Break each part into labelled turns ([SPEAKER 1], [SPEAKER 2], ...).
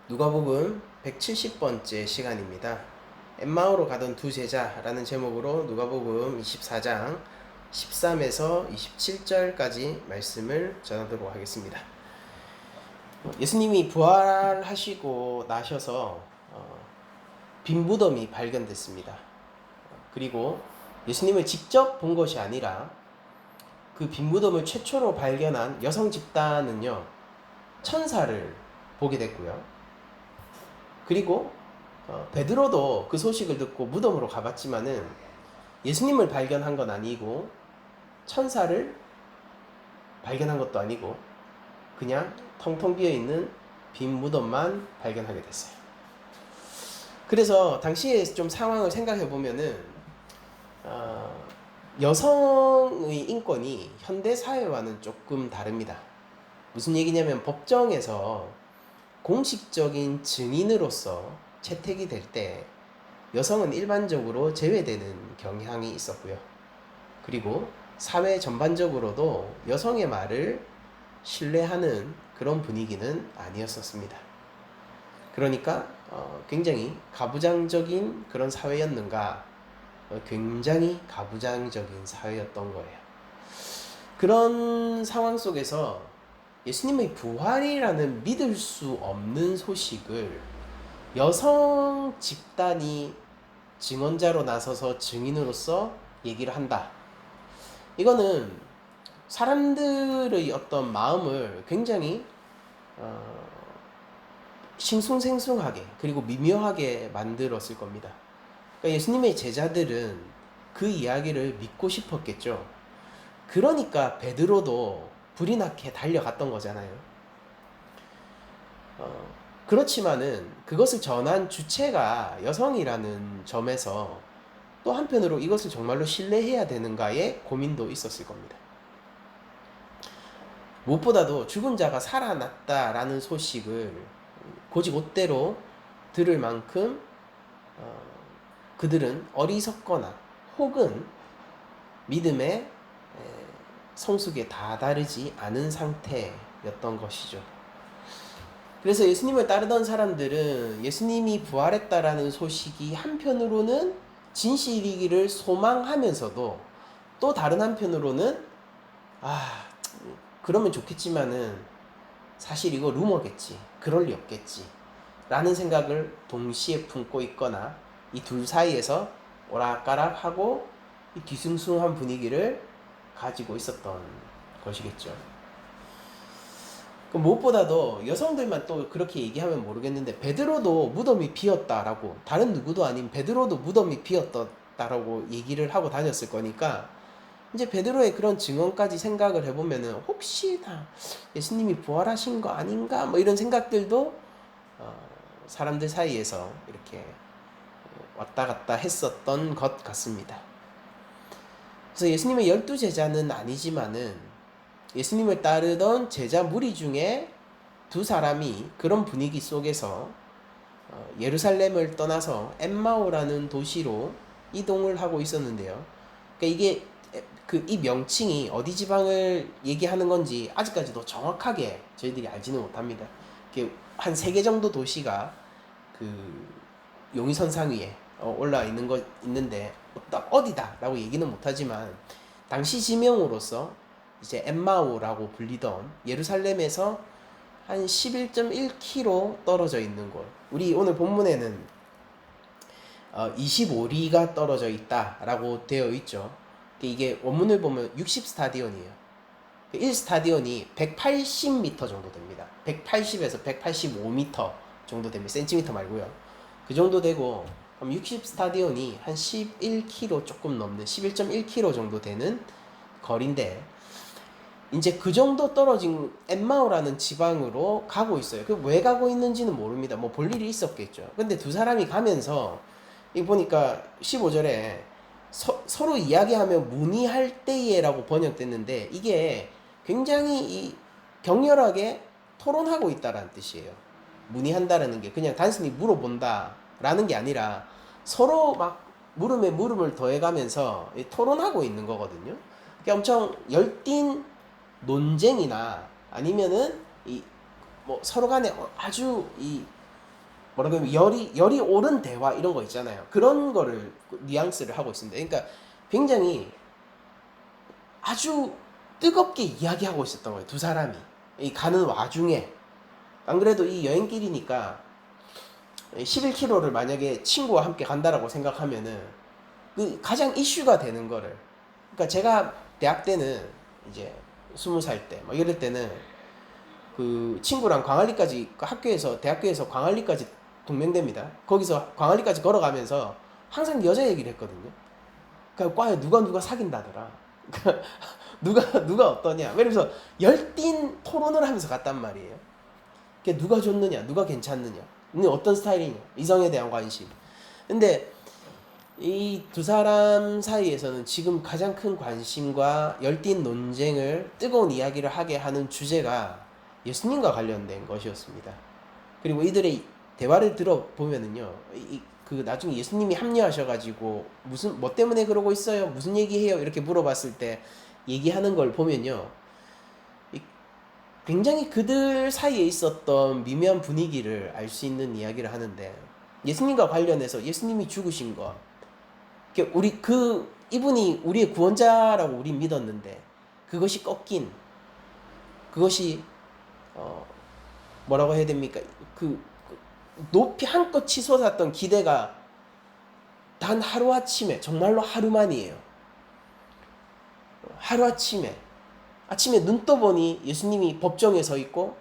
[SPEAKER 1] 누가복음 170번째 시간입니다. 엠마오로 가던 두 제자라는 제목으로 누가복음 24장 13에서 27절까지 말씀을 전하도록 하겠습니다. 예수님이 부활하시고 나셔서 빈 무덤이 발견됐습니다. 그리고 예수님을 직접 본 것이 아니라 그 빈 무덤을 최초로 발견한 여성 집단은요, 천사를 보게 됐고요. 그리고 베드로도 그 소식을 듣고 무덤으로 가봤지만은 예수님을 발견한 건 아니고 천사를 발견한 것도 아니고 그냥 텅텅 비어있는 빈 무덤만 발견하게 됐어요. 그래서 당시에 좀 상황을 생각해 보면은 여성의 인권이 현대 사회와는 조금 다릅니다. 무슨 얘기냐면 법정에서 공식적인 증인으로서 채택이 될 때 여성은 일반적으로 제외되는 경향이 있었고요. 그리고 사회 전반적으로도 여성의 말을 신뢰하는 그런 분위기는 아니었었습니다. 그러니까 굉장히 가부장적인 그런 사회였는가? 굉장히 가부장적인 사회였던 거예요. 그런 상황 속에서 예수님의 부활이라는 믿을 수 없는 소식을 여성 집단이 증언자로 나서서 증인으로서 얘기를 한다. 이거는 사람들의 어떤 마음을 굉장히 싱숭생숭하게 그리고 미묘하게 만들었을 겁니다. 그러니까 예수님의 제자들은 그 이야기를 믿고 싶었겠죠. 그러니까 베드로도 불이 나게 달려갔던 거잖아요. 그렇지만은 그것을 전한 주체가 여성이라는 점에서 또 한편으로 이것을 정말로 신뢰해야 되는가의 고민도 있었을 겁니다. 무엇보다도 죽은 자가 살아났다라는 소식을 곧이곧대로 들을 만큼 그들은 어리석거나 혹은 믿음의 성숙에 다다르지 않은 상태였던 것이죠. 그래서 예수님을 따르던 사람들은 예수님이 부활했다라는 소식이 한편으로는 진실이기를 소망하면서도 또 다른 한편으로는 그러면 좋겠지만은 사실 이거 루머겠지, 그럴 리 없겠지 라는 생각을 동시에 품고 있거나 이 둘 사이에서 오락가락하고 이 뒤숭숭한 분위기를 가지고 있었던 것이겠죠. 무엇보다도 여성들만 또 그렇게 얘기하면 모르겠는데 베드로도 무덤이 비었다라고, 다른 누구도 아닌 베드로도 무덤이 비었다라고 얘기를 하고 다녔을 거니까 이제 베드로의 그런 증언까지 생각을 해보면은 혹시나 예수님이 부활하신 거 아닌가 뭐 이런 생각들도 사람들 사이에서 이렇게 왔다 갔다 했었던 것 같습니다. 그래서 예수님의 12제자는 아니지만은 예수님을 따르던 제자 무리 중에 두 사람이 그런 분위기 속에서 예루살렘을 떠나서 엠마오라는 도시로 이동을 하고 있었는데요. 그러니까 이게 이 명칭이 어디 지방을 얘기하는 건지 아직까지도 정확하게 저희들이 알지는 못합니다. 한 3개 정도 도시가 그 용의선상 위에 올라 있는 거 있는데 어디다라고 얘기는 못하지만 당시 지명으로서 이제 엠마오라고 불리던 예루살렘에서 한 11.1km 떨어져 있는 곳. 우리 오늘 본문에는 25리가 떨어져 있다라고 되어 있죠. 이게 원문을 보면 60스타디온이에요. 1스타디온이 180m 정도 됩니다. 180에서 185m 정도 됩니다. 센티미터 말고요. 그 정도 되고 그럼 60스타디온이 한 11km 조금 넘는 11.1km 정도 되는 거리인데 이제 그 정도 떨어진 엠마오라는 지방으로 가고 있어요. 그 왜 가고 있는지는 모릅니다. 뭐 볼 일이 있었겠죠. 근데 두 사람이 가면서 이 보니까 15절에 서로 이야기하며 문의할 때에라고 번역됐는데 이게 굉장히 격렬하게 토론하고 있다라는 뜻이에요. 문의한다라는 게 그냥 단순히 물어본다라는 게 아니라 서로 막 물음에 물음을 더해가면서 토론하고 있는 거거든요. 엄청 열띤 논쟁이나 아니면은 뭐 서로 간에 아주 뭐라고 하면 열이 오른 대화 이런 거 있잖아요. 그런 거를 뉘앙스를 하고 있습니다. 그러니까 굉장히 아주 뜨겁게 이야기하고 있었던 거예요. 두 사람이 이 가는 와중에 안 그래도 이 여행길이니까 11km를 만약에 친구와 함께 간다라고 생각하면은 그 가장 이슈가 되는 거를 그러니까 제가 대학 때는 이제 20살 때 막 이럴 때는 그 친구랑 광안리까지 학교에서 대학교에서 광안리까지 동맹됩니다. 거기서 광안리까지 걸어가면서 항상 여자 얘기를 했거든요. 그러니까 과에 누가 사귄다더라. 누가 어떠냐. 이러면서 열띤 토론을 하면서 갔단 말이에요. 그게 누가 좋느냐, 누가 괜찮느냐, 어떤 스타일이냐, 이성에 대한 관심. 근데 이 두 사람 사이에서는 지금 가장 큰 관심과 열띤 논쟁을 뜨거운 이야기를 하게 하는 주제가 예수님과 관련된 것이었습니다. 그리고 이들의 대화를 들어보면은요, 그 나중에 예수님이 합류하셔가지고 무슨 뭐 때문에 그러고 있어요, 무슨 얘기해요 이렇게 물어봤을 때 얘기하는 걸 보면요, 굉장히 그들 사이에 있었던 미묘한 분위기를 알 수 있는 이야기를 하는데 예수님과 관련해서 예수님이 죽으신 것, 우리 이분이 우리의 구원자라고 우리 믿었는데 그것이 꺾인 그것이 뭐라고 해야 됩니까? 높이 한껏 치솟았던 기대가 단 하루아침에 정말로 하루만이에요. 하루아침에 아침에 눈 떠보니 예수님이 법정에 서 있고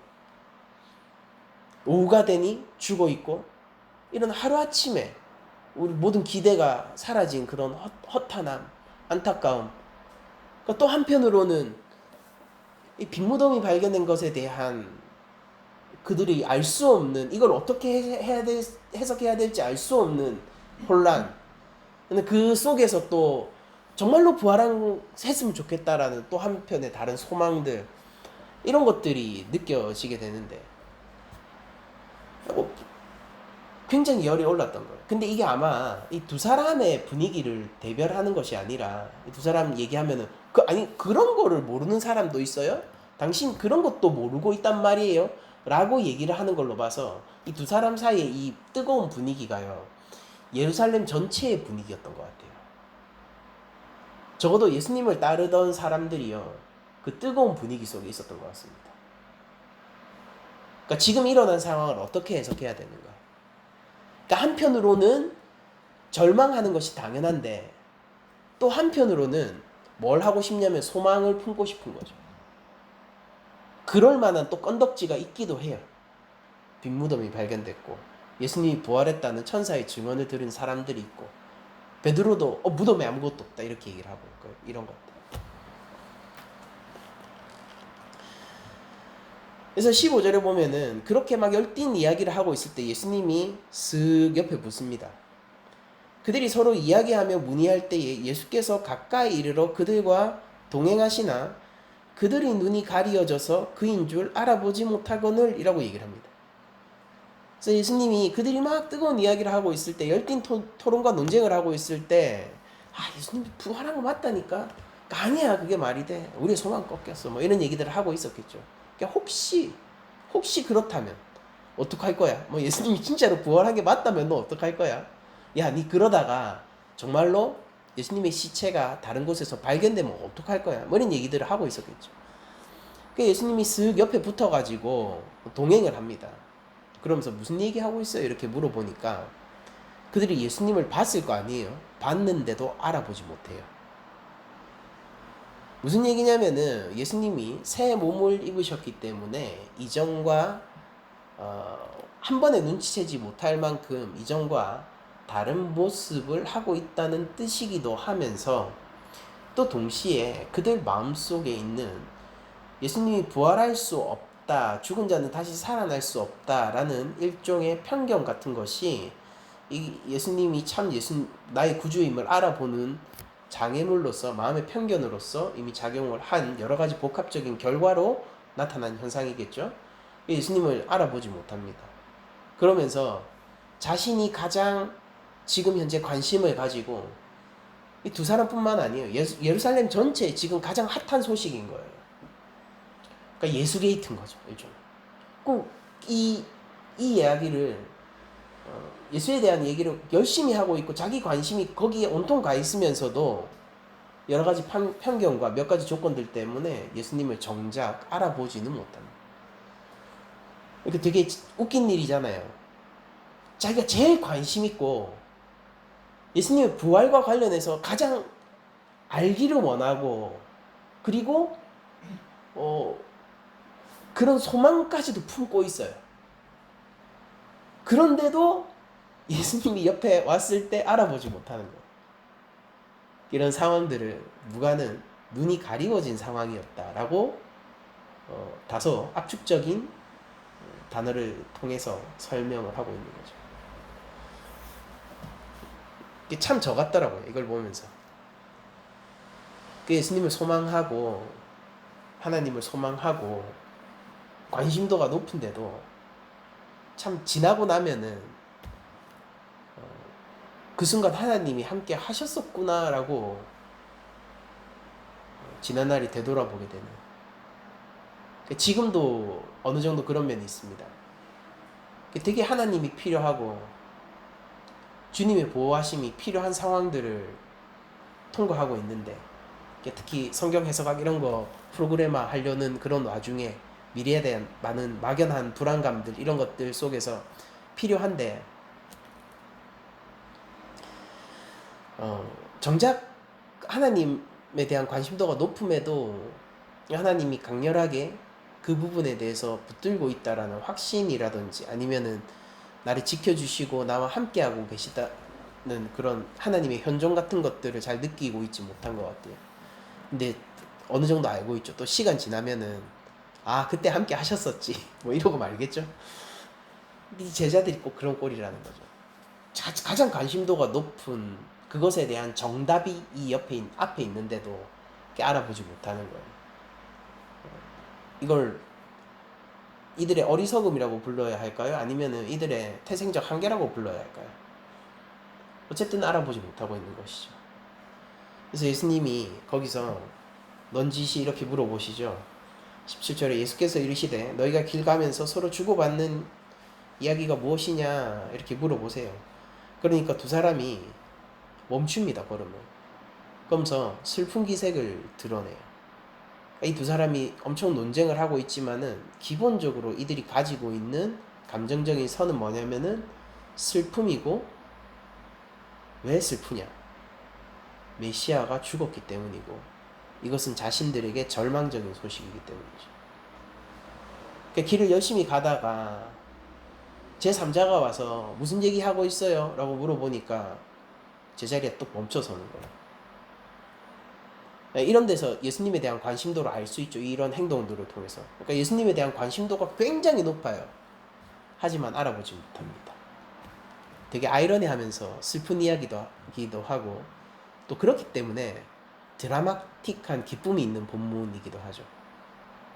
[SPEAKER 1] 오후가 되니 죽어 있고 이런 하루아침에 우리 모든 기대가 사라진 그런 허탄함, 안타까움. 그러니까 또 한편으로는 이 빈무덤이 발견된 것에 대한 그들이 알 수 없는, 이걸 어떻게 해석해야 될지 알 수 없는 혼란. 근데 그 속에서 또 정말로 부활했으면 좋겠다라는 또 한편의 다른 소망들, 이런 것들이 느껴지게 되는데 굉장히 열이 올랐던 거예요. 근데 이게 아마 이 두 사람의 분위기를 대별하는 것이 아니라 이 두 사람 얘기하면은 그런 거를 모르는 사람도 있어요? 당신 그런 것도 모르고 있단 말이에요? 라고 얘기를 하는 걸로 봐서 이 두 사람 사이의 이 뜨거운 분위기가요, 예루살렘 전체의 분위기였던 것 같아요. 적어도 예수님을 따르던 사람들이요, 그 뜨거운 분위기 속에 있었던 것 같습니다. 그러니까 지금 일어난 상황을 어떻게 해석해야 되는가? 그러니까 한편으로는 절망하는 것이 당연한데 또 한편으로는 뭘 하고 싶냐면 소망을 품고 싶은 거죠. 그럴 만한 또 건덕지가 있기도 해요. 빈무덤이 발견됐고 예수님이 부활했다는 천사의 증언을 들은 사람들이 있고 베드로도 무덤에 아무것도 없다 이렇게 얘기를 하고 있고요. 이런 것들. 그래서 15절에 보면은 그렇게 막 열띤 이야기를 하고 있을 때 예수님이 쓱 옆에 붙습니다. 그들이 서로 이야기하며 문의할 때에 예수께서 가까이 이르러 그들과 동행하시나 그들의 눈이 가리어져서 그인 줄 알아보지 못하거늘 이라고 얘기를 합니다. 그래서 예수님이 그들이 막 뜨거운 이야기를 하고 있을 때, 열띤 토론과 논쟁을 하고 있을 때, 예수님 부활한 거 맞다니까? 아니야, 그게 말이 돼. 우리의 소망 꺾였어. 뭐 이런 얘기들을 하고 있었겠죠. 그러니까 혹시 그렇다면 어떡할 거야? 뭐 예수님이 진짜로 부활한 게 맞다면 너 어떡할 거야? 야, 니 그러다가 정말로 예수님의 시체가 다른 곳에서 발견되면 어떡할 거야? 뭐 이런 얘기들을 하고 있었겠죠. 그러니까 예수님이 쓱 옆에 붙어가지고 동행을 합니다. 그러면서 무슨 얘기하고 있어요? 이렇게 물어보니까 그들이 예수님을 봤을 거 아니에요? 봤는데도 알아보지 못해요. 무슨 얘기냐면은 예수님이 새 몸을 입으셨기 때문에 이전과 한 번에 눈치채지 못할 만큼 이전과 다른 모습을 하고 있다는 뜻이기도 하면서 또 동시에 그들 마음속에 있는 예수님이 부활할 수 없다, 죽은 자는 다시 살아날 수 없다라는 일종의 편견 같은 것이 이 예수님이 참 나의 구주임을 알아보는 장애물로서, 마음의 편견으로서 이미 작용을 한 여러 가지 복합적인 결과로 나타난 현상이겠죠. 예수님을 알아보지 못합니다. 그러면서 자신이 가장 지금 현재 관심을 가지고 이 두 사람뿐만 아니에요. 예루살렘 전체에 지금 가장 핫한 소식인 거예요. 그러니까 예수게이트인 거죠, 일종. 꼭 이 이야기를 예수에 대한 얘기를 열심히 하고 있고 자기 관심이 거기에 온통 가 있으면서도 여러 가지 편견과 몇 가지 조건들 때문에 예수님을 정작 알아보지는 못합니다. 이게 되게 웃긴 일이잖아요. 자기가 제일 관심 있고 예수님의 부활과 관련해서 가장 알기를 원하고 그리고 그런 소망까지도 품고 있어요. 그런데도 예수님이 옆에 왔을 때 알아보지 못하는 거예요. 이런 상황들을 누가는 눈이 가리워진 상황이었다라고 다소 압축적인 단어를 통해서 설명을 하고 있는 거죠. 이게 참 저 같더라고요. 이걸 보면서. 예수님을 소망하고 하나님을 소망하고 관심도가 높은데도 참 지나고 나면은 그 순간 하나님이 함께 하셨었구나라고 지난 날이 되돌아보게 되는. 지금도 어느 정도 그런 면이 있습니다. 되게 하나님이 필요하고 주님의 보호하심이 필요한 상황들을 통과하고 있는데 특히 성경 해석학 이런 거 프로그래머 하려는 그런 와중에 미래에 대한 많은 막연한 불안감들 이런 것들 속에서 필요한데 정작 하나님에 대한 관심도가 높음에도 하나님이 강렬하게 그 부분에 대해서 붙들고 있다라는 확신이라든지 아니면은 나를 지켜주시고 나와 함께하고 계시다는 그런 하나님의 현존 같은 것들을 잘 느끼고 있지 못한 것 같아요. 근데 어느 정도 알고 있죠. 또 시간 지나면은 그때 함께 하셨었지 뭐 이러고 말겠죠. 이 제자들이 꼭 그런 꼴이라는 거죠. 가장 관심도가 높은 그것에 대한 정답이 이 앞에 있는데도 알아보지 못하는 거예요. 이걸 이들의 어리석음이라고 불러야 할까요? 아니면은 이들의 태생적 한계라고 불러야 할까요? 어쨌든 알아보지 못하고 있는 것이죠. 그래서 예수님이 거기서 넌지시 이렇게 물어보시죠. 17절에 예수께서 이르시되 너희가 길 가면서 서로 주고받는 이야기가 무엇이냐 이렇게 물어보세요. 그러니까 두 사람이 멈춥니다. 걸음을. 그러면서 슬픈 기색을 드러내요. 이 두 사람이 엄청 논쟁을 하고 있지만은 기본적으로 이들이 가지고 있는 감정적인 선은 뭐냐면은 슬픔이고, 왜 슬프냐? 메시아가 죽었기 때문이고 이것은 자신들에게 절망적인 소식이기 때문이죠. 그러니까 길을 열심히 가다가 제3자가 와서 무슨 얘기하고 있어요? 라고 물어보니까 제자리에 또 멈춰서는 거예요. 이런 데서 예수님에 대한 관심도를 알 수 있죠. 이런 행동들을 통해서. 그러니까 예수님에 대한 관심도가 굉장히 높아요. 하지만 알아보지 못합니다. 되게 아이러니하면서 슬픈 이야기도 하고 또 그렇기 때문에 드라마틱한 기쁨이 있는 본문이기도 하죠.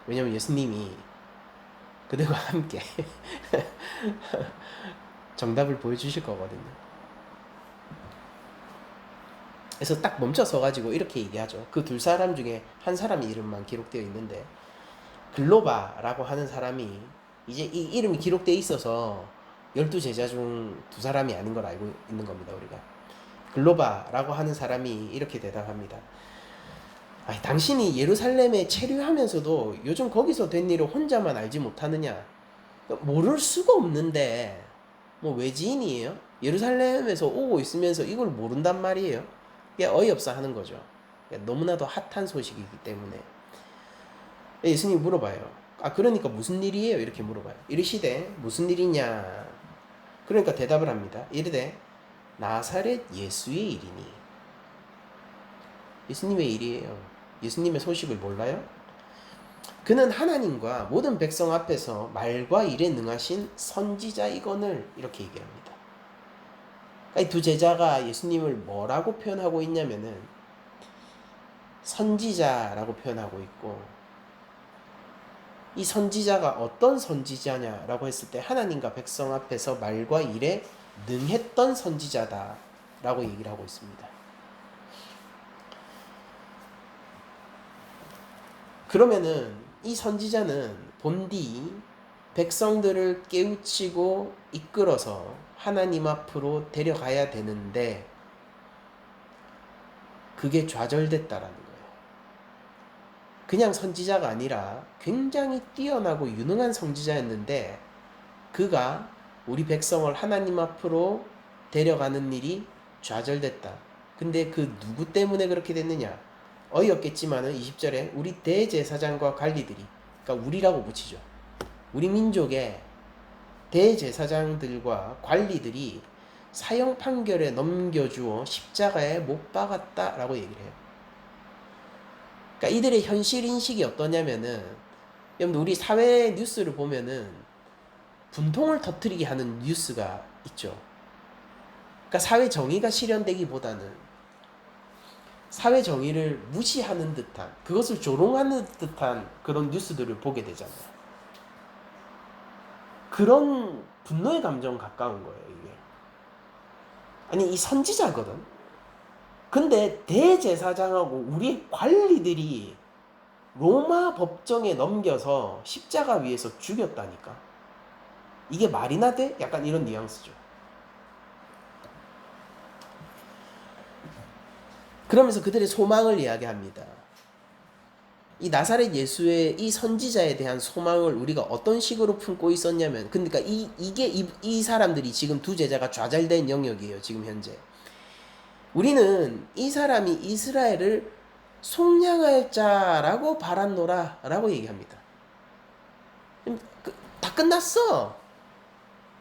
[SPEAKER 1] 왜냐하면 예수님이 그들과 함께 정답을 보여주실 거거든요. 그래서 딱 멈춰서 가지고 이렇게 얘기하죠. 그 두 사람 중에 한 사람의 이름만 기록되어 있는데 글로바라고 하는 사람이 이제 이 이름이 기록되어 있어서 12제자 중 두 사람이 아닌 걸 알고 있는 겁니다. 우리가. 글로바라고 하는 사람이 이렇게 대답합니다. 당신이 예루살렘에 체류하면서도 요즘 거기서 된 일을 혼자만 알지 못하느냐? 모를 수가 없는데 뭐 외지인이에요? 예루살렘에서 오고 있으면서 이걸 모른단 말이에요. 이게 어이없어 하는 거죠. 너무나도 핫한 소식이기 때문에. 예수님이 물어봐요. 그러니까 무슨 일이에요? 이렇게 물어봐요. 이르시되 무슨 일이냐? 그러니까 대답을 합니다. 이르되 나사렛 예수의 일이니. 예수님의 일이에요. 예수님의 소식을 몰라요? 그는 하나님과 모든 백성 앞에서 말과 일에 능하신 선지자이거늘 이렇게 얘기합니다. 이 두 제자가 예수님을 뭐라고 표현하고 있냐면은 선지자라고 표현하고 있고, 이 선지자가 어떤 선지자냐라고 했을 때 하나님과 백성 앞에서 말과 일에 능했던 선지자다라고 얘기를 하고 있습니다. 그러면은 이 선지자는 본디 백성들을 깨우치고 이끌어서 하나님 앞으로 데려가야 되는데 그게 좌절됐다라는 거예요. 그냥 선지자가 아니라 굉장히 뛰어나고 유능한 선지자였는데 그가 우리 백성을 하나님 앞으로 데려가는 일이 좌절됐다. 근데 그 누구 때문에 그렇게 됐느냐? 어이없겠지만은 20절에 우리 대제사장과 관리들이, 그러니까 우리라고 붙이죠. 우리 민족의 대제사장들과 관리들이 사형 판결에 넘겨주어 십자가에 못 박았다라고 얘기를 해요. 그러니까 이들의 현실 인식이 어떠냐면은, 여러분 우리 사회 뉴스를 보면은 분통을 터뜨리게 하는 뉴스가 있죠. 그러니까 사회 정의가 실현되기보다는 사회 정의를 무시하는 듯한, 그것을 조롱하는 듯한 그런 뉴스들을 보게 되잖아요. 그런 분노의 감정 가까운 거예요, 이게. 아니, 이 선지자거든. 근데 대제사장하고 우리 관리들이 로마 법정에 넘겨서 십자가 위에서 죽였다니까. 이게 말이나 돼? 약간 이런 뉘앙스죠. 그러면서 그들의 소망을 이야기합니다. 이 나사렛 예수의 이 선지자에 대한 소망을 우리가 어떤 식으로 품고 있었냐면, 그러니까 이 사람들이 지금 두 제자가 좌절된 영역이에요, 지금 현재. 우리는 이 사람이 이스라엘을 속량할 자라고 바랐노라 라고 얘기합니다. 다 끝났어.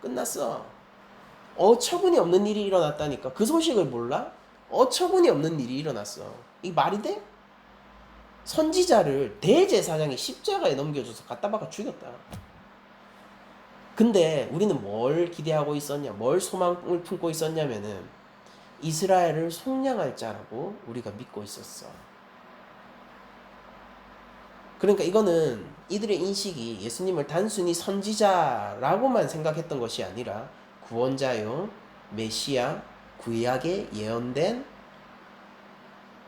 [SPEAKER 1] 끝났어. 어처구니 없는 일이 일어났다니까. 그 소식을 몰라? 어처구니 없는 일이 일어났어. 이게 말이 돼? 선지자를 대제사장이 십자가에 넘겨줘서 갖다 박아 죽였다. 근데 우리는 뭘 기대하고 있었냐, 뭘 소망을 품고 있었냐면은 이스라엘을 속량할 자라고 우리가 믿고 있었어. 그러니까 이거는 이들의 인식이 예수님을 단순히 선지자라고만 생각했던 것이 아니라 구원자요, 메시아, 구약에 예언된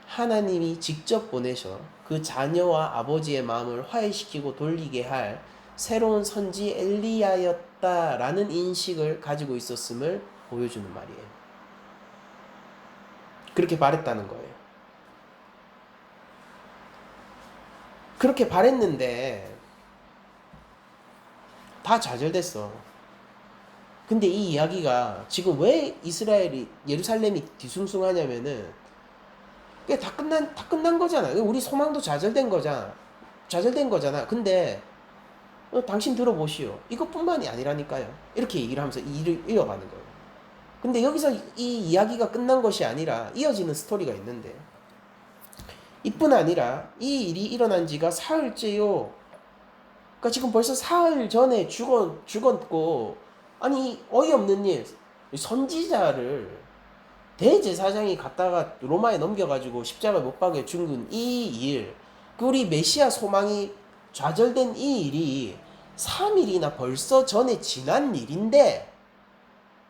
[SPEAKER 1] 하나님이 직접 보내셔 그 자녀와 아버지의 마음을 화해시키고 돌리게 할 새로운 선지 엘리야였다라는 인식을 가지고 있었음을 보여주는 말이에요. 그렇게 바랬다는 거예요. 그렇게 바랬는데 다 좌절됐어. 근데 이 이야기가 지금 왜 이스라엘이, 예루살렘이 뒤숭숭하냐면은 다 끝난 거잖아. 우리 소망도 좌절된 거잖아. 근데 당신 들어보시오. 이것뿐만이 아니라니까요. 이렇게 얘기를 하면서 일을 이어가는 거예요. 근데 여기서 이 이야기가 끝난 것이 아니라 이어지는 스토리가 있는데, 이뿐 아니라 이 일이 일어난 지가 사흘째요. 그러니까 지금 벌써 사흘 전에 죽었고, 아니 어이없는 일, 선지자를 대제사장이 갖다가 로마에 넘겨가지고 십자가에 못 박여 죽은 이 일, 그 우리 메시아 소망이 좌절된 이 일이 3일이나 벌써 전에 지난 일인데,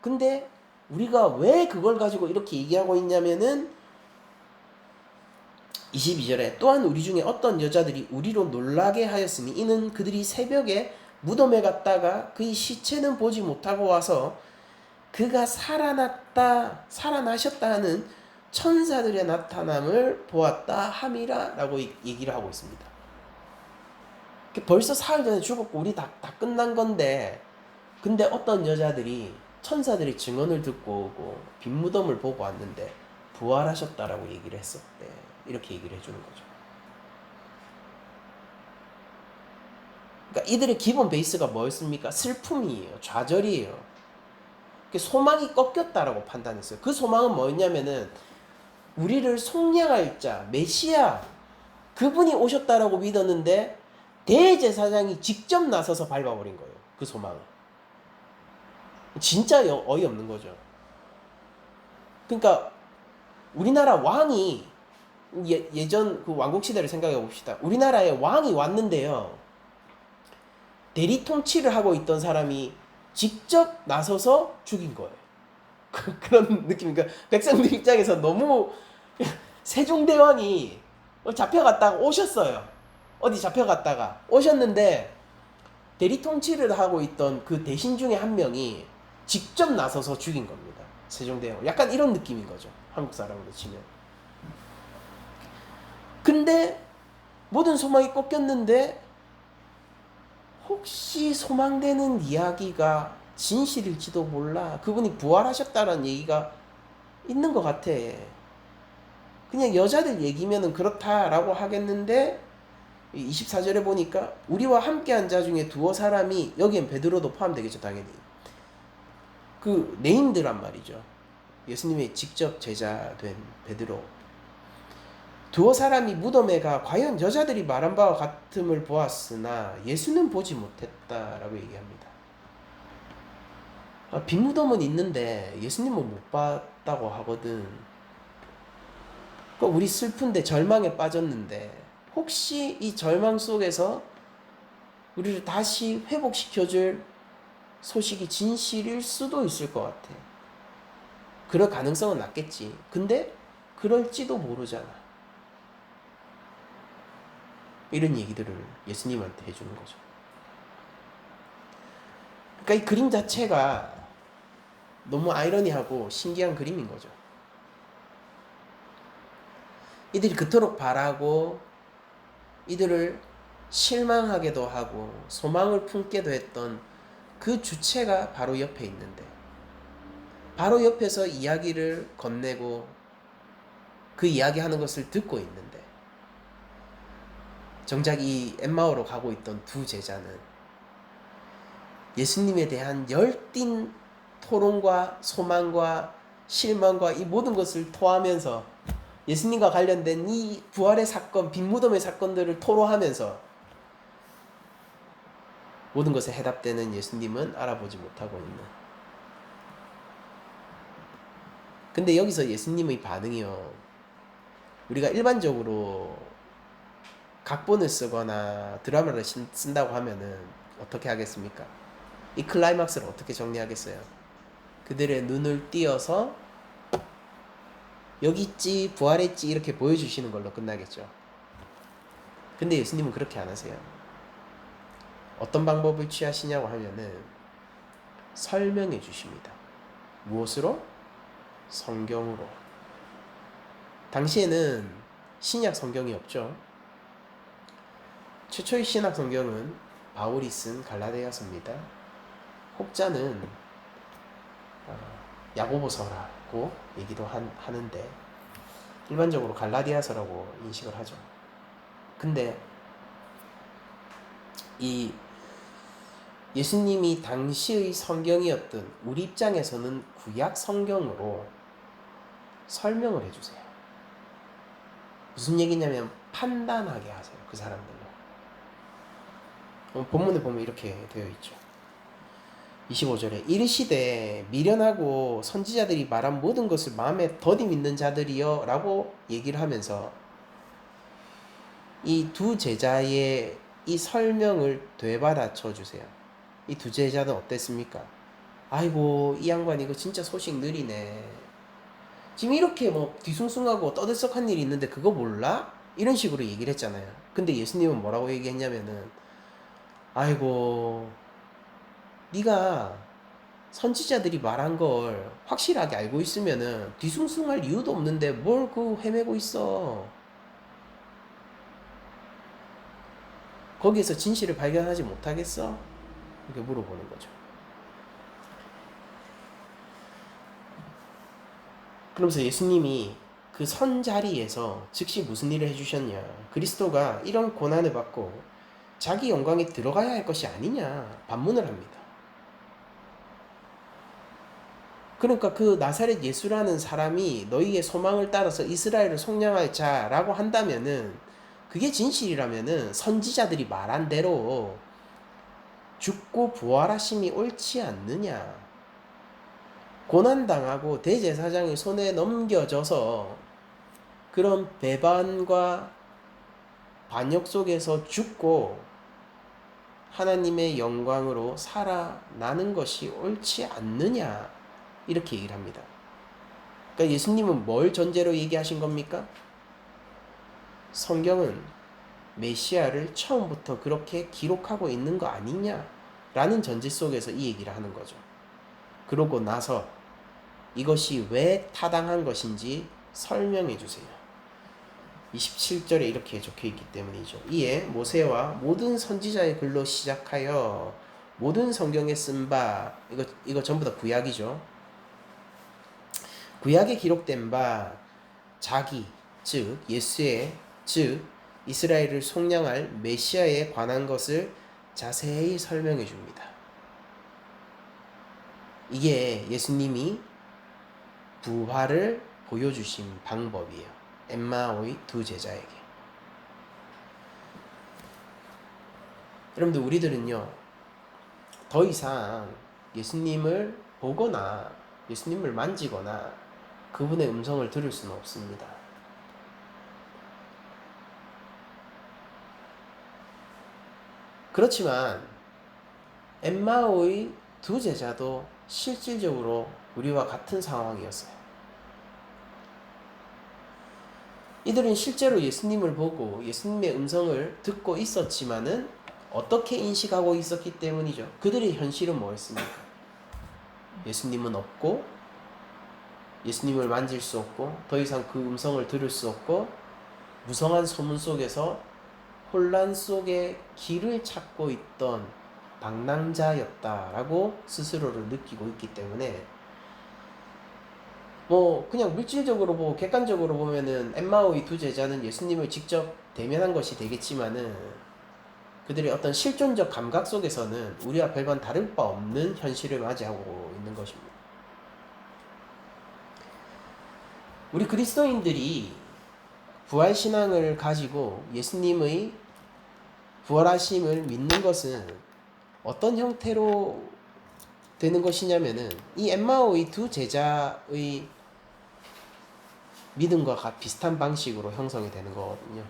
[SPEAKER 1] 근데 우리가 왜 그걸 가지고 이렇게 얘기하고 있냐면은 22절에 또한 우리 중에 어떤 여자들이 우리로 놀라게 하였으니 이는 그들이 새벽에 무덤에 갔다가 그의 시체는 보지 못하고 와서 그가 살아나셨다 하는 천사들의 나타남을 보았다 함이라 라고 얘기를 하고 있습니다. 벌써 사흘 전에 죽었고 우리 다 끝난 건데, 근데 어떤 여자들이 천사들이 증언을 듣고 오고 빈 무덤을 보고 왔는데 부활하셨다라고 얘기를 했었대. 이렇게 얘기를 해주는 거죠. 그러니까 이들의 기본 베이스가 뭐였습니까? 슬픔이에요. 좌절이에요. 소망이 꺾였다라고 판단했어요. 그 소망은 뭐였냐면은 우리를 속량할 자, 메시아, 그분이 오셨다라고 믿었는데 대제사장이 직접 나서서 밟아버린 거예요. 그 소망을. 진짜 어이없는 거죠. 그러니까 우리나라 왕이 예전 그 왕국시대를 생각해 봅시다. 우리나라에 왕이 왔는데요, 대리 통치를 하고 있던 사람이 직접 나서서 죽인 거예요. 그런 느낌이니까 백성들 입장에서 너무 세종대왕이 잡혀갔다가 오셨어요. 어디 잡혀갔다가 오셨는데 대리 통치를 하고 있던 그 대신 중에 한 명이 직접 나서서 죽인 겁니다. 세종대왕. 약간 이런 느낌인 거죠. 한국 사람으로 치면. 근데 모든 소망이 꺾였는데 혹시 소망되는 이야기가 진실일지도 몰라. 그분이 부활하셨다는 얘기가 있는 것 같아. 그냥 여자들 얘기면은 그렇다라고 하겠는데 24절에 보니까 우리와 함께 한 자 중에 두어 사람이, 여기엔 베드로도 포함되겠죠 당연히, 그 네임드란 말이죠. 예수님의 직접 제자 된 베드로, 두어 사람이 무덤에 가 과연 여자들이 말한 바와 같음을 보았으나 예수는 보지 못했다라고 얘기합니다. 빈 무덤은 있는데 예수님은 못 봤다고 하거든. 우리 슬픈데 절망에 빠졌는데 혹시 이 절망 속에서 우리를 다시 회복시켜줄 소식이 진실일 수도 있을 것 같아. 그럴 가능성은 낮겠지. 근데 그럴지도 모르잖아. 이런 얘기들을 예수님한테 해주는 거죠. 그러니까 이 그림 자체가 너무 아이러니하고 신기한 그림인 거죠. 이들이 그토록 바라고 이들을 실망하게도 하고 소망을 품게도 했던 그 주체가 바로 옆에 있는데, 바로 옆에서 이야기를 건네고 그 이야기하는 것을 듣고 있는데, 정작 이 엠마오로 가고 있던 두 제자는 예수님에 대한 열띤 토론과 소망과 실망과 이 모든 것을 토하면서 예수님과 관련된 이 부활의 사건, 빈무덤의 사건들을 토로하면서 모든 것에 해답되는 예수님은 알아보지 못하고 있는. 근데 여기서 예수님의 반응이요, 우리가 일반적으로 각본을 쓰거나 드라마를 쓴다고 하면은 어떻게 하겠습니까? 이 클라이막스를 어떻게 정리하겠어요? 그들의 눈을 띄어서 여기 있지, 부활했지 이렇게 보여주시는 걸로 끝나겠죠. 근데 예수님은 그렇게 안 하세요. 어떤 방법을 취하시냐고 하면은 설명해 주십니다. 무엇으로? 성경으로. 당시에는 신약 성경이 없죠. 최초의 신약 성경은 바울이 쓴 갈라디아서입니다. 혹자는 야고보서라고 얘기도 하는데 일반적으로 갈라디아서라고 인식을 하죠. 근데 이 예수님이 당시의 성경이었던 우리 입장에서는 구약 성경으로 설명을 해주세요. 무슨 얘기냐면 판단하게 하세요. 그 사람들로. 본문에 보면 이렇게 되어 있죠. 25절에 이르시되 미련하고 선지자들이 말한 모든 것을 마음에 더디 믿는 자들이여 라고 얘기를 하면서 이 두 제자의 이 설명을 되받아쳐 주세요. 이 두 제자는 어땠습니까? 아이고 이 양반 이거 진짜 소식 느리네. 지금 이렇게 뭐 뒤숭숭하고 떠들썩한 일이 있는데 그거 몰라? 이런 식으로 얘기를 했잖아요. 근데 예수님은 뭐라고 얘기했냐면은 아이고 네가 선지자들이 말한 걸 확실하게 알고 있으면은 뒤숭숭할 이유도 없는데 뭘 그 헤매고 있어. 거기에서 진실을 발견하지 못하겠어? 이렇게 물어보는 거죠. 그러면서 예수님이 그 선 자리에서 즉시 무슨 일을 해주셨냐. 그리스도가 이런 고난을 받고 자기 영광에 들어가야 할 것이 아니냐 반문을 합니다. 그러니까 그 나사렛 예수라는 사람이 너희의 소망을 따라서 이스라엘을 속량할 자라고 한다면은, 그게 진실이라면은 선지자들이 말한 대로 죽고 부활하심이 옳지 않느냐. 고난당하고 대제사장의 손에 넘겨져서 그런 배반과 반역 속에서 죽고 하나님의 영광으로 살아나는 것이 옳지 않느냐 이렇게 얘기를 합니다. 그러니까 예수님은 뭘 전제로 얘기하신 겁니까? 성경은 메시아를 처음부터 그렇게 기록하고 있는 거 아니냐라는 전제 속에서 이 얘기를 하는 거죠. 그러고 나서 이것이 왜 타당한 것인지 설명해 주세요. 27절에 이렇게 적혀 있기 때문이죠. 이에 모세와 모든 선지자의 글로 시작하여 모든 성경에 쓴 바, 이거 전부 다 구약이죠. 구약에 기록된 바 자기, 즉 예수의, 즉 이스라엘을 속량할 메시아에 관한 것을 자세히 설명해 줍니다. 이게 예수님이 부활을 보여주신 방법이에요. 엠마오의 두 제자에게. 여러분들, 우리들은요, 더 이상 예수님을 보거나 예수님을 만지거나 그분의 음성을 들을 수는 없습니다. 그렇지만 엠마오의 두 제자도 실질적으로 우리와 같은 상황이었어요. 이들은 실제로 예수님을 보고 예수님의 음성을 듣고 있었지만은 어떻게 인식하고 있었기 때문이죠. 그들의 현실은 뭐였습니까? 예수님은 없고 예수님을 만질 수 없고 더 이상 그 음성을 들을 수 없고 무성한 소문 속에서 혼란 속에 길을 찾고 있던 방랑자였다라고 스스로를 느끼고 있기 때문에 그냥 물질적으로 보고 객관적으로 보면은 엠마오의 두 제자는 예수님을 직접 대면한 것이 되겠지만은 그들의 어떤 실존적 감각 속에서는 우리와 별반 다를 바 없는 현실을 맞이하고 있는 것입니다. 우리 그리스도인들이 부활신앙을 가지고 예수님의 부활하심을 믿는 것은 어떤 형태로 되는 것이냐면은 이 엠마오의 두 제자의 믿음과 비슷한 방식으로 형성이 되는 거거든요.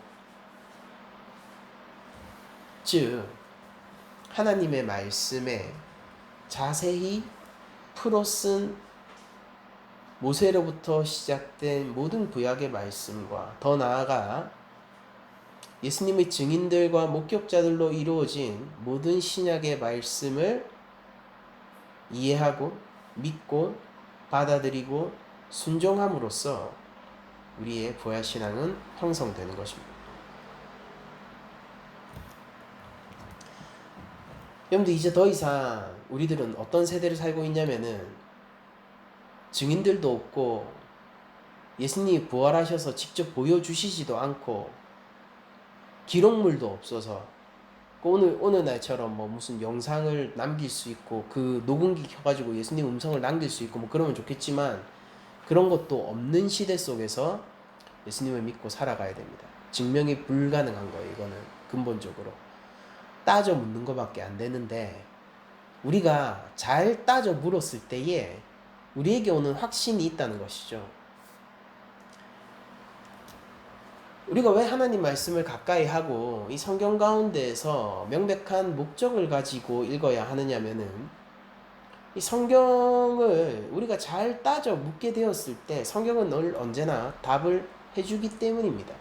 [SPEAKER 1] 즉 하나님의 말씀에 자세히 풀어쓴 모세로부터 시작된 모든 구약의 말씀과 더 나아가 예수님의 증인들과 목격자들로 이루어진 모든 신약의 말씀을 이해하고 믿고 받아들이고 순종함으로써 우리의 부활신앙은 형성되는 것입니다. 여러분들, 이제 더 이상 우리들은 어떤 세대를 살고 있냐면은 증인들도 없고 예수님이 부활하셔서 직접 보여주시지도 않고 기록물도 없어서 오늘 날처럼 무슨 영상을 남길 수 있고 그 녹음기 켜가지고 예수님 음성을 남길 수 있고 그러면 좋겠지만 그런 것도 없는 시대 속에서 예수님을 믿고 살아가야 됩니다. 증명이 불가능한 거예요. 이거는 근본적으로 따져 묻는 것밖에 안 되는데 우리가 잘 따져 물었을 때에 우리에게 오는 확신이 있다는 것이죠. 우리가 왜 하나님 말씀을 가까이 하고 이 성경 가운데에서 명백한 목적을 가지고 읽어야 하느냐면은 이 성경을 우리가 잘 따져 묻게 되었을 때 성경은 늘 언제나 답을 해주기 때문입니다.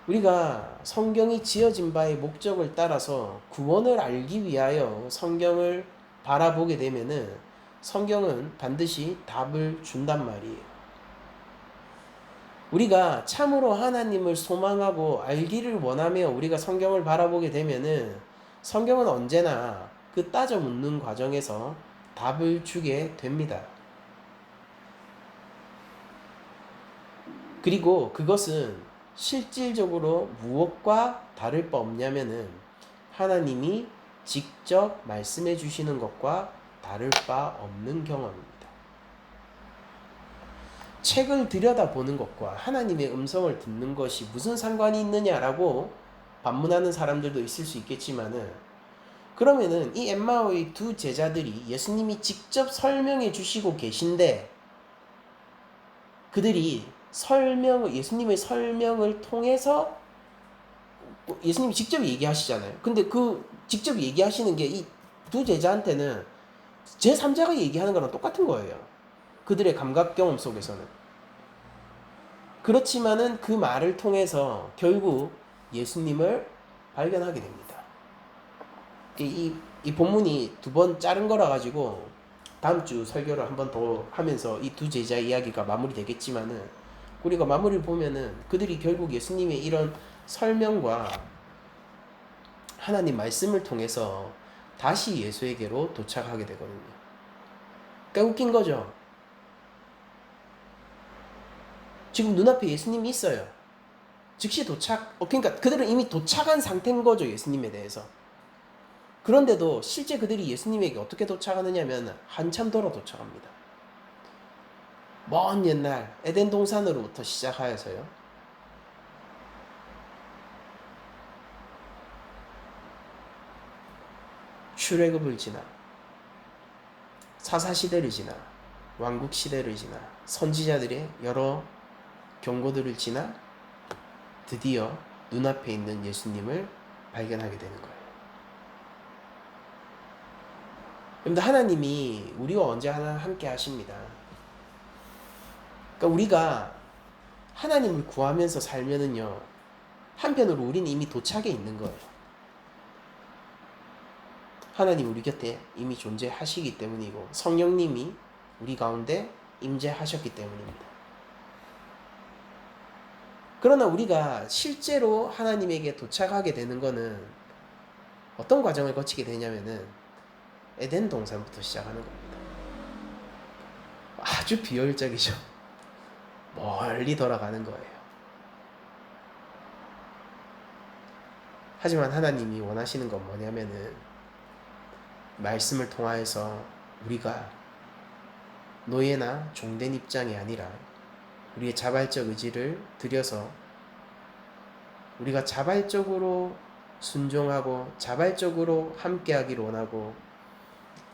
[SPEAKER 1] 우리가 성경이 지어진 바의 목적을 따라서 구원을 알기 위하여 성경을 바라보게 되면은 성경은 반드시 답을 준단 말이에요. 우리가 참으로 하나님을 소망하고 알기를 원하며 우리가 성경을 바라보게 되면은 성경은 언제나 그 따져 묻는 과정에서 답을 주게 됩니다. 그리고 그것은 실질적으로 무엇과 다를 바 없냐면은 하나님이 직접 말씀해 주시는 것과 다를 바 없는 경험입니다. 책을 들여다보는 것과 하나님의 음성을 듣는 것이 무슨 상관이 있느냐라고 반문하는 사람들도 있을 수 있겠지만은 그러면은 이 엠마오의 두 제자들이 예수님이 직접 설명해 주시고 계신데 그들이 예수님의 설명을 통해서 예수님이 직접 얘기하시잖아요. 근데 그 직접 얘기하시는 게 이 두 제자한테는 제3자가 얘기하는 거랑 똑같은 거예요. 그들의 감각 경험 속에서는. 그렇지만은 그 말을 통해서 결국 예수님을 발견하게 됩니다. 이 본문이 두 번 자른 거라 가지고 다음 주 설교를 한 번 더 하면서 이 두 제자 이야기가 마무리되겠지만은, 우리가 마무리를 보면은 그들이 결국 예수님의 이런 설명과 하나님 말씀을 통해서 다시 예수에게로 도착하게 되거든요. 그러니까 웃긴 거죠. 지금 눈앞에 예수님이 있어요. 즉시 도착, 그러니까 그들은 이미 도착한 상태인 거죠, 예수님에 대해서. 그런데도 실제 그들이 예수님에게 어떻게 도착하느냐면 한참 돌아 도착합니다. 먼 옛날 에덴 동산으로부터 시작하여서요. 출애굽을 지나 사사시대를 지나 왕국시대를 지나 선지자들의 여러 경고들을 지나 드디어 눈앞에 있는 예수님을 발견하게 되는 거예요. 여러분들, 하나님이 우리와 언제 함께 하십니다. 그러니까 우리가 하나님을 구하면서 살면은요, 한편으로 우리는 이미 도착해 있는 거예요. 하나님 우리 곁에 이미 존재하시기 때문이고 성령님이 우리 가운데 임재하셨기 때문입니다. 그러나 우리가 실제로 하나님에게 도착하게 되는 것은 어떤 과정을 거치게 되냐면은 에덴 동산부터 시작하는 겁니다. 아주 비효율적이죠. 멀리 돌아가는 거예요. 하지만 하나님이 원하시는 건 뭐냐면은 말씀을 통하여서 우리가 노예나 종된 입장이 아니라 우리의 자발적 의지를 들여서 우리가 자발적으로 순종하고 자발적으로 함께하기를 원하고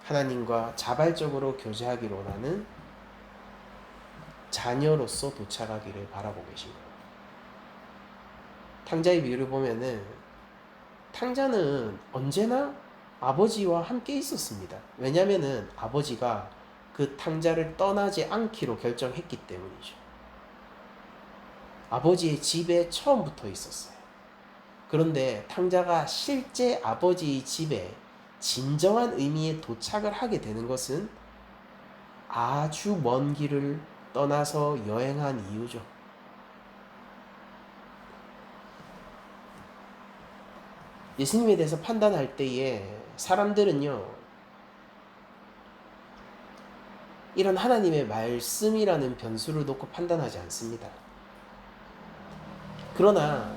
[SPEAKER 1] 하나님과 자발적으로 교제하기를 원하는 자녀로서 도착하기를 바라고 계십니다. 탕자의 비유를 보면은 탕자는 언제나 아버지와 함께 있었습니다. 왜냐면은 아버지가 그 탕자를 떠나지 않기로 결정했기 때문이죠. 아버지의 집에 처음부터 있었어요. 그런데 탕자가 실제 아버지의 집에 진정한 의미의 도착을 하게 되는 것은 아주 먼 길을 떠나서 여행한 이유죠. 예수님에 대해서 판단할 때에 사람들은요, 이런 하나님의 말씀이라는 변수를 놓고 판단하지 않습니다. 그러나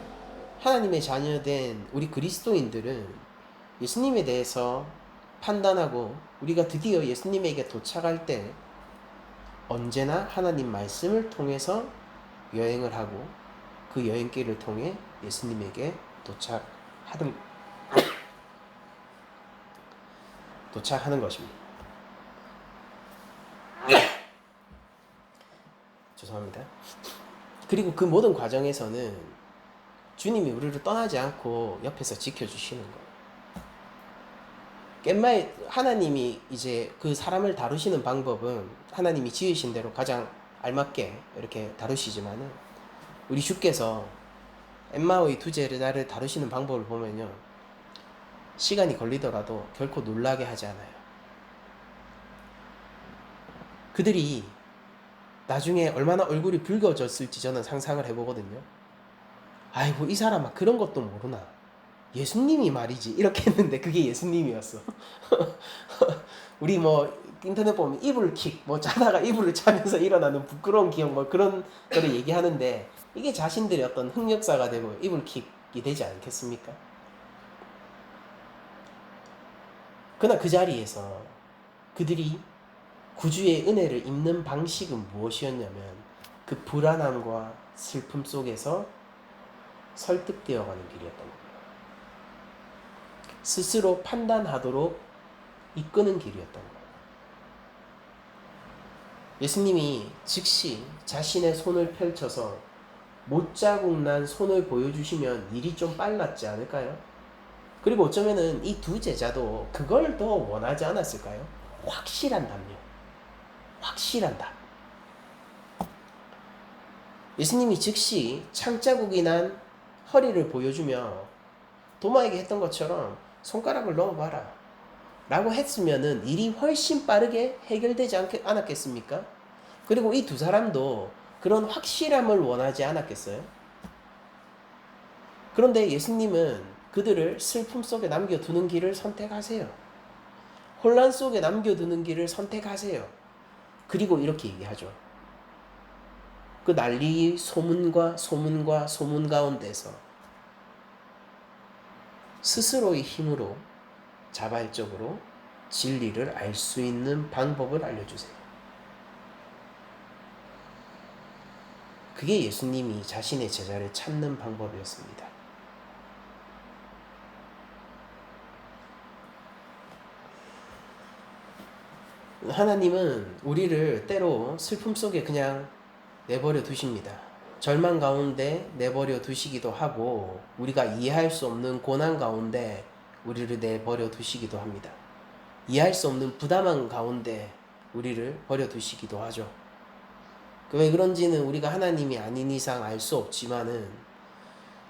[SPEAKER 1] 하나님의 자녀된 우리 그리스도인들은 예수님에 대해서 판단하고 우리가 드디어 예수님에게 도착할 때 언제나 하나님 말씀을 통해서 여행을 하고 그 여행길을 통해 예수님에게 도착하는 것입니다. 죄송합니다. 그리고 그 모든 과정에서는 주님이 우리를 떠나지 않고 옆에서 지켜주시는 거예요. 깻마에 하나님이 이제 그 사람을 다루시는 방법은 하나님이 지으신 대로 가장 알맞게 이렇게 다루시지만은 우리 주께서 엠마오의 두 제자를 다루시는 방법을 보면요, 시간이 걸리더라도 결코 놀라게 하지 않아요. 그들이 나중에 얼마나 얼굴이 붉어졌을지 저는 상상을 해보거든요. 아이고, 이 사람아 그런 것도 모르나, 예수님이 말이지, 이렇게 했는데 그게 예수님이었어. 우리 뭐 인터넷 보면 이불킥 뭐 자다가 이불을 차면서 일어나는 부끄러운 기억 뭐 그런 거를 얘기하는데, 이게 자신들의 어떤 흑역사가 되고 이불킥이 되지 않겠습니까? 그러나 그 자리에서 그들이 구주의 은혜를 입는 방식은 무엇이었냐면 그 불안함과 슬픔 속에서 설득되어가는 길이었던 겁니다. 스스로 판단하도록 이끄는 길이었던 거예요. 예수님이 즉시 자신의 손을 펼쳐서 못자국 난 손을 보여주시면 일이 좀 빨랐지 않을까요? 그리고 어쩌면은 이 두 제자도 그걸 더 원하지 않았을까요? 확실한 답요. 확실한 답. 예수님이 즉시 창자국이 난 허리를 보여주며 도마에게 했던 것처럼 손가락을 넣어봐라 라고 했으면은 일이 훨씬 빠르게 해결되지 않았겠습니까? 그리고 이 두 사람도 그런 확실함을 원하지 않았겠어요? 그런데 예수님은 그들을 슬픔 속에 남겨두는 길을 선택하세요. 혼란 속에 남겨두는 길을 선택하세요. 그리고 이렇게 얘기하죠. 그 난리 소문과 소문 가운데서 스스로의 힘으로 자발적으로 진리를 알 수 있는 방법을 알려주세요. 그게 예수님이 자신의 제자를 찾는 방법이었습니다. 하나님은 우리를 때로 슬픔 속에 그냥 내버려 두십니다. 절망 가운데 내버려 두시기도 하고 우리가 이해할 수 없는 고난 가운데 우리를 내버려 두시기도 합니다. 이해할 수 없는 부담한 가운데 우리를 버려 두시기도 하죠. 왜 그런지는 우리가 하나님이 아닌 이상 알 수 없지만은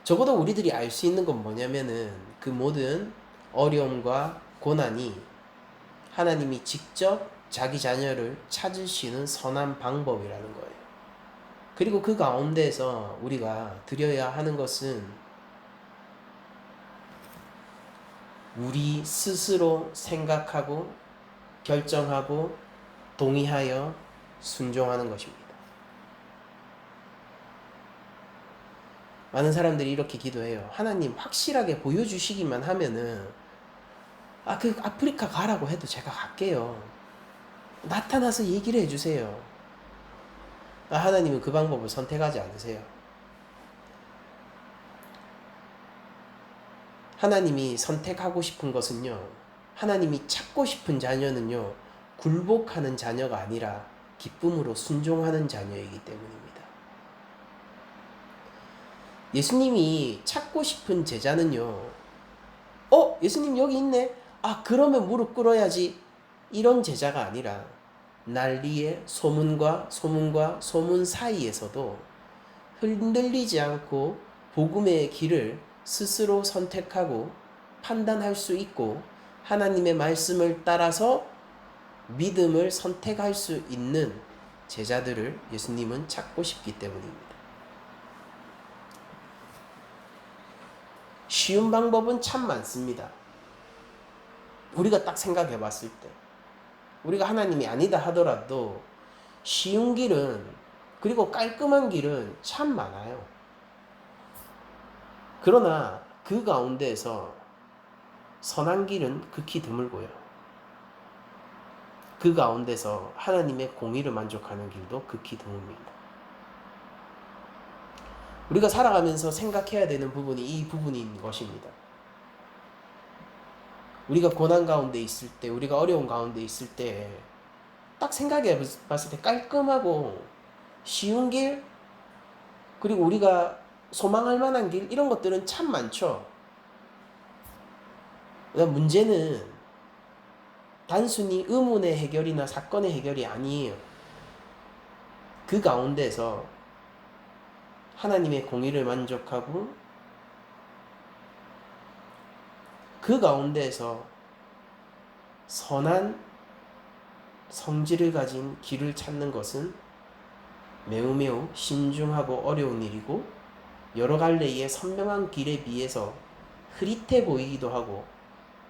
[SPEAKER 1] 적어도 우리들이 알 수 있는 건 뭐냐면은 그 모든 어려움과 고난이 하나님이 직접 자기 자녀를 찾으시는 선한 방법이라는 거예요. 그리고 그 가운데서 우리가 드려야 하는 것은 우리 스스로 생각하고 결정하고 동의하여 순종하는 것입니다. 많은 사람들이 이렇게 기도해요. 하나님 확실하게 보여주시기만 하면은 그 아프리카 가라고 해도 제가 갈게요. 나타나서 얘기를 해주세요. 하나님은 그 방법을 선택하지 않으세요. 하나님이 선택하고 싶은 것은요, 하나님이 찾고 싶은 자녀는요, 굴복하는 자녀가 아니라 기쁨으로 순종하는 자녀이기 때문입니다. 예수님이 찾고 싶은 제자는요, 예수님 여기 있네? 그러면 무릎 꿇어야지. 이런 제자가 아니라 난리의 소문과 소문 사이에서도 흔들리지 않고 복음의 길을 스스로 선택하고 판단할 수 있고 하나님의 말씀을 따라서 믿음을 선택할 수 있는 제자들을 예수님은 찾고 싶기 때문입니다. 쉬운 방법은 참 많습니다. 우리가 딱 생각해 봤을 때 우리가 하나님이 아니다 하더라도 쉬운 길은 그리고 깔끔한 길은 참 많아요. 그러나 그 가운데에서 선한 길은 극히 드물고요. 그 가운데서 하나님의 공의를 만족하는 길도 극히 드뭅니다. 우리가 살아가면서 생각해야 되는 부분이 이 부분인 것입니다. 우리가 고난 가운데 있을 때, 우리가 어려운 가운데 있을 때 딱 생각해 봤을 때 깔끔하고 쉬운 길, 그리고 우리가 소망할 만한 길, 이런 것들은 참 많죠. 문제는 단순히 의문의 해결이나 사건의 해결이 아니에요. 그 가운데서 하나님의 공의를 만족하고 그 가운데서 선한 성질을 가진 길을 찾는 것은 매우 신중하고 어려운 일이고 여러 갈래의 선명한 길에 비해서 흐릿해 보이기도 하고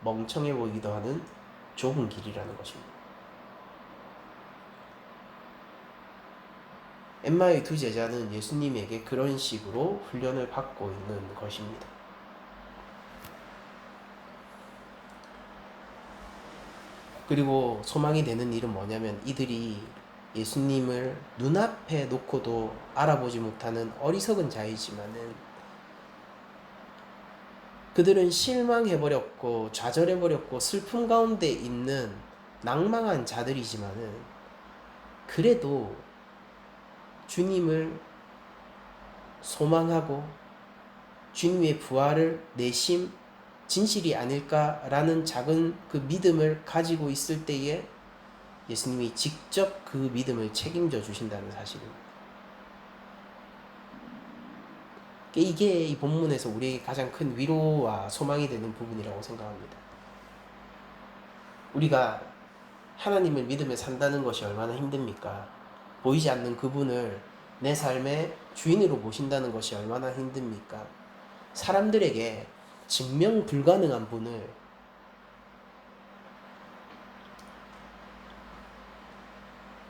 [SPEAKER 1] 멍청해 보이기도 하는 좁은 길이라는 것입니다. 엠마의 두 제자는 예수님에게 그런 식으로 훈련을 받고 있는 것입니다. 그리고 소망이 되는 일은 뭐냐면 이들이 예수님을 눈앞에 놓고도 알아보지 못하는 어리석은 자이지만은 그들은 실망해버렸고 좌절해버렸고 슬픔 가운데 있는 낭망한 자들이지만은 그래도 주님을 소망하고 주님의 부활을 내심 진실이 아닐까라는 작은 그 믿음을 가지고 있을 때에 예수님이 직접 그 믿음을 책임져 주신다는 사실입니다. 이게 이 본문에서 우리에게 가장 큰 위로와 소망이 되는 부분이라고 생각합니다. 우리가 하나님을 믿으며 산다는 것이 얼마나 힘듭니까? 보이지 않는 그분을 내 삶의 주인으로 모신다는 것이 얼마나 힘듭니까? 사람들에게 증명 불가능한 분을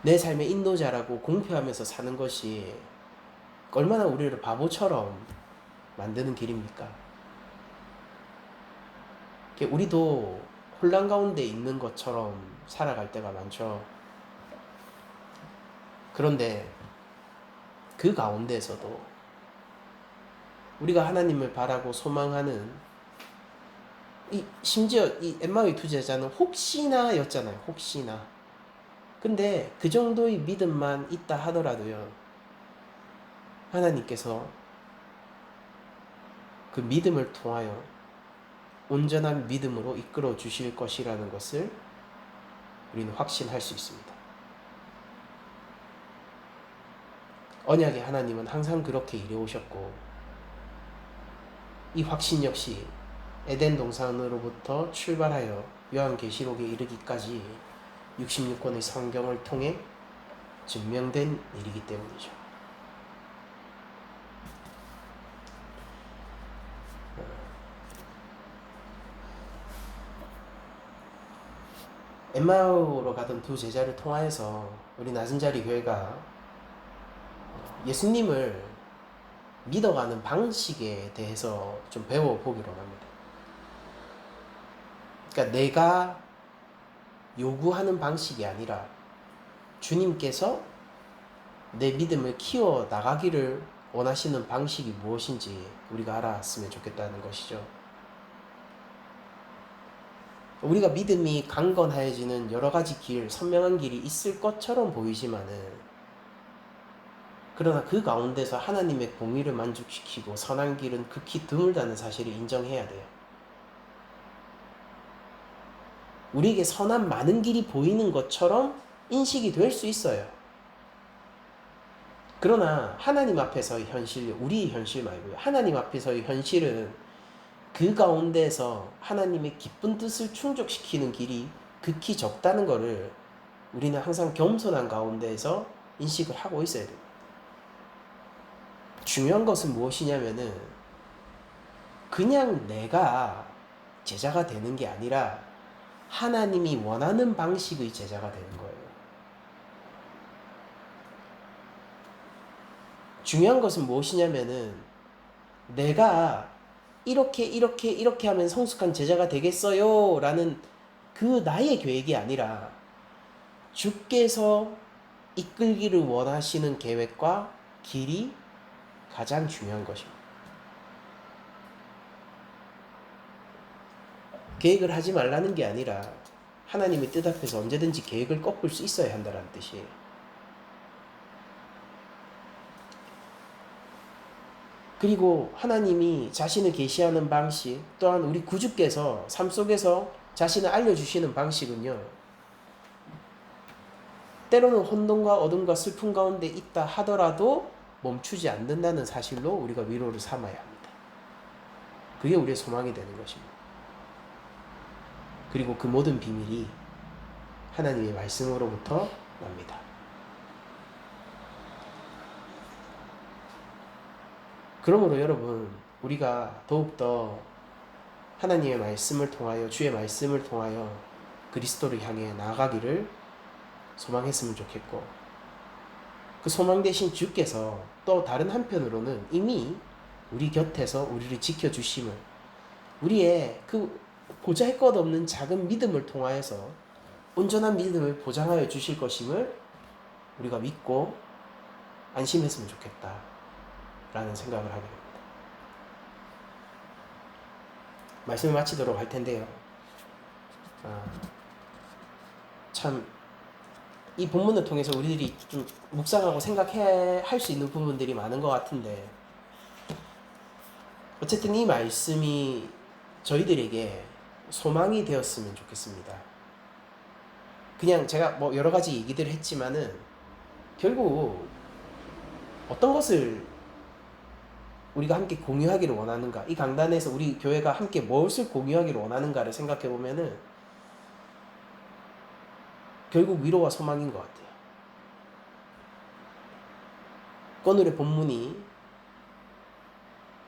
[SPEAKER 1] 내 삶의 인도자라고 공표하면서 사는 것이 얼마나 우리를 바보처럼 만드는 길입니까? 우리도 혼란 가운데 있는 것처럼 살아갈 때가 많죠. 그런데 그 가운데에서도 우리가 하나님을 바라고 소망하는 심지어 이 엠마오의 두 제자는 혹시나 였잖아요. 혹시나. 근데 그 정도의 믿음만 있다 하더라도요, 하나님께서 그 믿음을 통하여 온전한 믿음으로 이끌어 주실 것이라는 것을 우리는 확신할 수 있습니다. 언약의 하나님은 항상 그렇게 이루오셨고, 이 확신 역시 에덴 동산으로부터 출발하여 요한계시록에 이르기까지 66권의 성경을 통해 증명된 일이기 때문이죠. 엠마오로 가던 두 제자를 통하여서 우리 낮은자리 교회가 예수님을 믿어가는 방식에 대해서 좀 배워보기로 합니다. 그러니까 내가 요구하는 방식이 아니라 주님께서 내 믿음을 키워 나가기를 원하시는 방식이 무엇인지 우리가 알았으면 좋겠다는 것이죠. 우리가 믿음이 강건하여지는 여러 가지 길, 선명한 길이 있을 것처럼 보이지만은, 그러나 그 가운데서 하나님의 공의를 만족시키고 선한 길은 극히 드물다는 사실을 인정해야 돼요. 우리에게 선한 많은 길이 보이는 것처럼 인식이 될 수 있어요. 그러나 하나님 앞에서의 현실, 우리의 현실 말고요, 하나님 앞에서의 현실은 그 가운데서 하나님의 기쁜 뜻을 충족시키는 길이 극히 적다는 것을 우리는 항상 겸손한 가운데에서 인식을 하고 있어야 됩니다. 중요한 것은 무엇이냐면은 그냥 내가 제자가 되는 게 아니라 하나님이 원하는 방식의 제자가 되는 거예요. 중요한 것은 무엇이냐면은 내가 이렇게 하면 성숙한 제자가 되겠어요 라는 그 나의 계획이 아니라 주께서 이끌기를 원하시는 계획과 길이 가장 중요한 것입니다. 계획을 하지 말라는 게 아니라 하나님의 뜻 앞에서 언제든지 계획을 꺾을 수 있어야 한다는 뜻이에요. 그리고 하나님이 자신을 계시하는 방식, 또한 우리 구주께서 삶 속에서 자신을 알려주시는 방식은요, 때로는 혼돈과 어둠과 슬픔 가운데 있다 하더라도 멈추지 않는다는 사실로 우리가 위로를 삼아야 합니다. 그게 우리의 소망이 되는 것입니다. 그리고 그 모든 비밀이 하나님의 말씀으로부터 납니다. 그러므로 여러분, 우리가 더욱더 하나님의 말씀을 통하여, 주의 말씀을 통하여 그리스도를 향해 나아가기를 소망했으면 좋겠고, 그 소망 대신 주께서 또 다른 한편으로는 이미 우리 곁에서 우리를 지켜주심을, 우리의 그 보잘것없는 작은 믿음을 통하여서 온전한 믿음을 보장하여 주실 것임을 우리가 믿고 안심했으면 좋겠다 라는 생각을 하게 됩니다. 말씀을 마치도록 할 텐데요, 참 이 본문을 통해서 우리들이 좀 묵상하고 생각해야 할 수 있는 부분들이 많은 것 같은데, 어쨌든 이 말씀이 저희들에게 소망이 되었으면 좋겠습니다. 그냥 제가 뭐 여러 가지 얘기들을 했지만은 결국 어떤 것을 우리가 함께 공유하기를 원하는가, 이 강단에서 우리 교회가 함께 무엇을 공유하기를 원하는가를 생각해 보면은 결국 위로와 소망인 것 같아요. 오늘의 본문이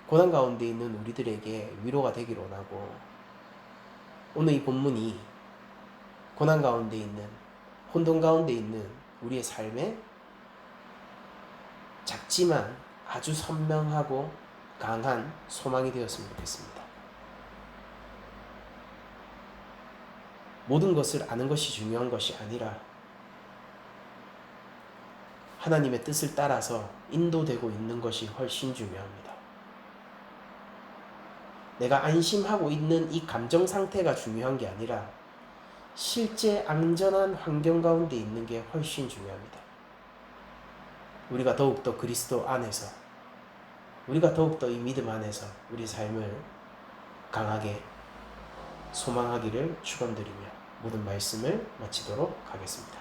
[SPEAKER 1] 고난 가운데 있는 우리들에게 위로가 되기를 원하고, 오늘 이 본문이 고난 가운데 있는, 혼돈 가운데 있는 우리의 삶에 작지만 아주 선명하고 강한 소망이 되었으면 좋겠습니다. 모든 것을 아는 것이 중요한 것이 아니라 하나님의 뜻을 따라서 인도되고 있는 것이 훨씬 중요합니다. 내가 안심하고 있는 이 감정 상태가 중요한 게 아니라 실제 안전한 환경 가운데 있는 게 훨씬 중요합니다. 우리가 더욱더 그리스도 안에서, 우리가 더욱더 이 믿음 안에서 우리 삶을 강하게 소망하기를 축원드리며 모든 말씀을 마치도록 하겠습니다.